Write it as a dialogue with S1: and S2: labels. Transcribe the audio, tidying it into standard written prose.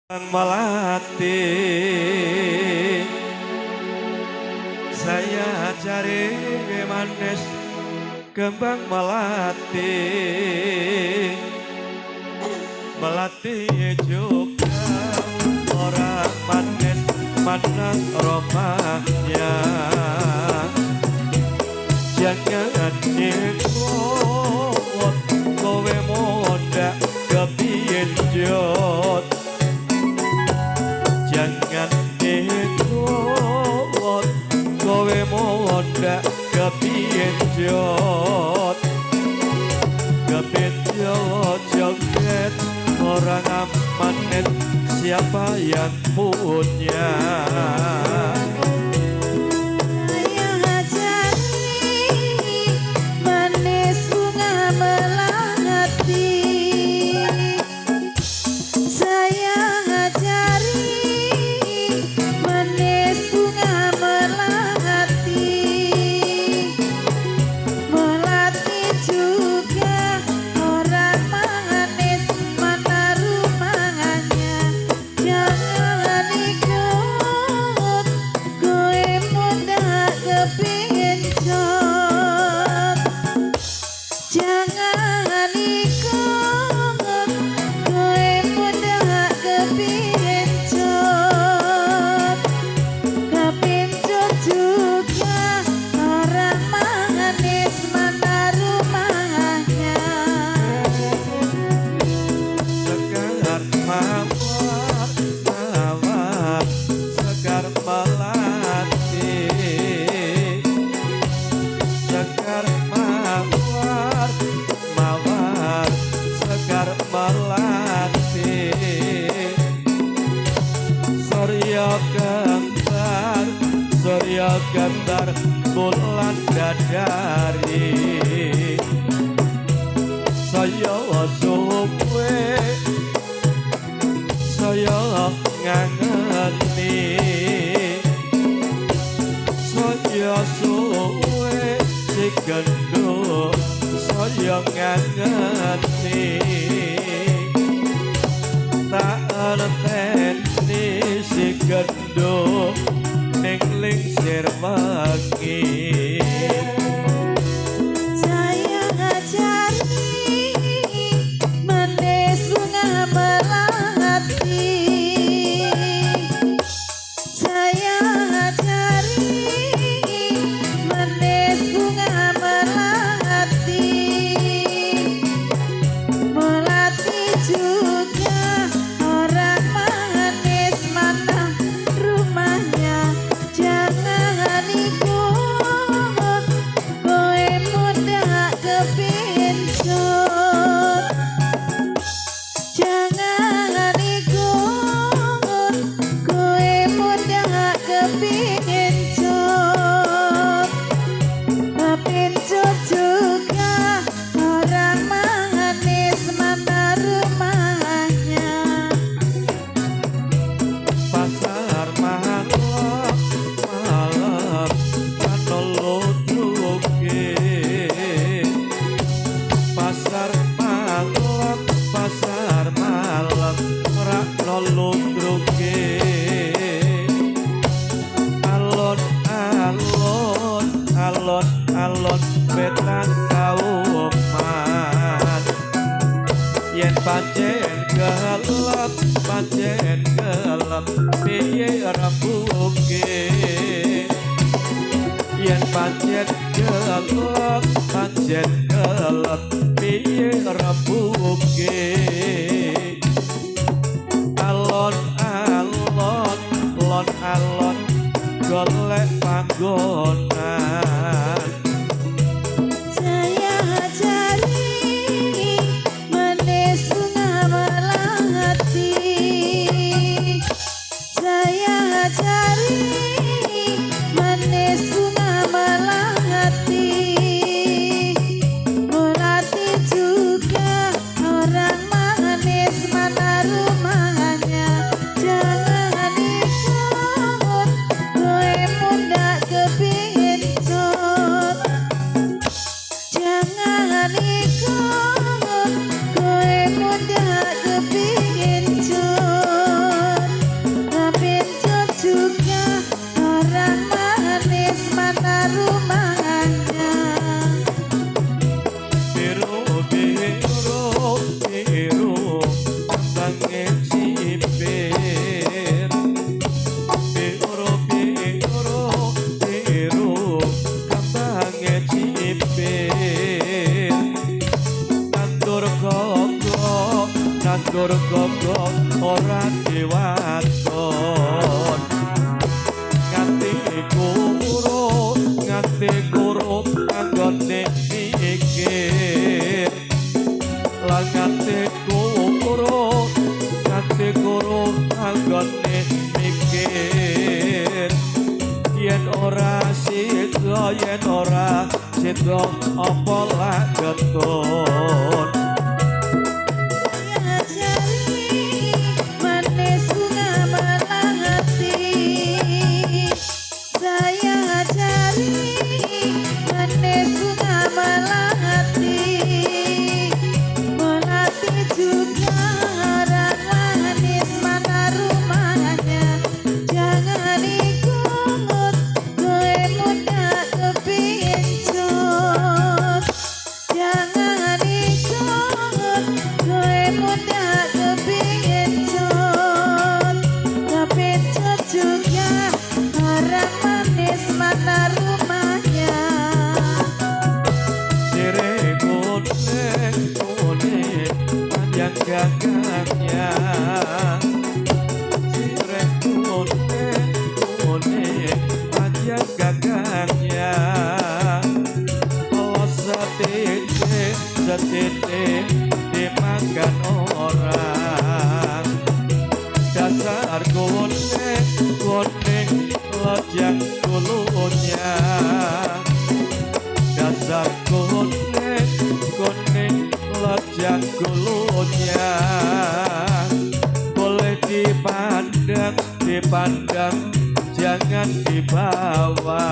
S1: Melati saya cari manis kembang melati juga orang manis mana romanya jangan ikut kowe moda kepinjot jangan ikut kowe moda kepinjot joget orang amanet siapa yang punya gambar bulan dadari saya suwe saya ngangeni saya suwe si gendut saya ngangeni tak ngerteni si gendut nengling sermangi
S2: saya ngajari manis bunga melati saya ngajari manis bunga melati melati juga orang manis mana rumahnya jangan ikut kowe muda kepincut jangan ikut kowe muda kepincut kepincut juga orang manis mana rumahnya
S1: pasar malam panolodruke pasar malam ranolodruke alon wetan kauman yen pancen gelap piye rambuke yen pancen gelap piye rambuke alon golek panggonan
S2: saya cari manis bunga melati saya cari manis bunga melati melati juga orang manis mana rumahnya jangan ikut kowe muda kepingin
S1: dewaton nganti kuro anggone mikir lan nganti kuro anggone mikir yen ora sida apa lak getun gagangnya sireh kune aja gagangnya kalau setete dimakan orang dasar kune lojak dulunya dasar kune lojak dulunya boleh dipandang jangan dibawa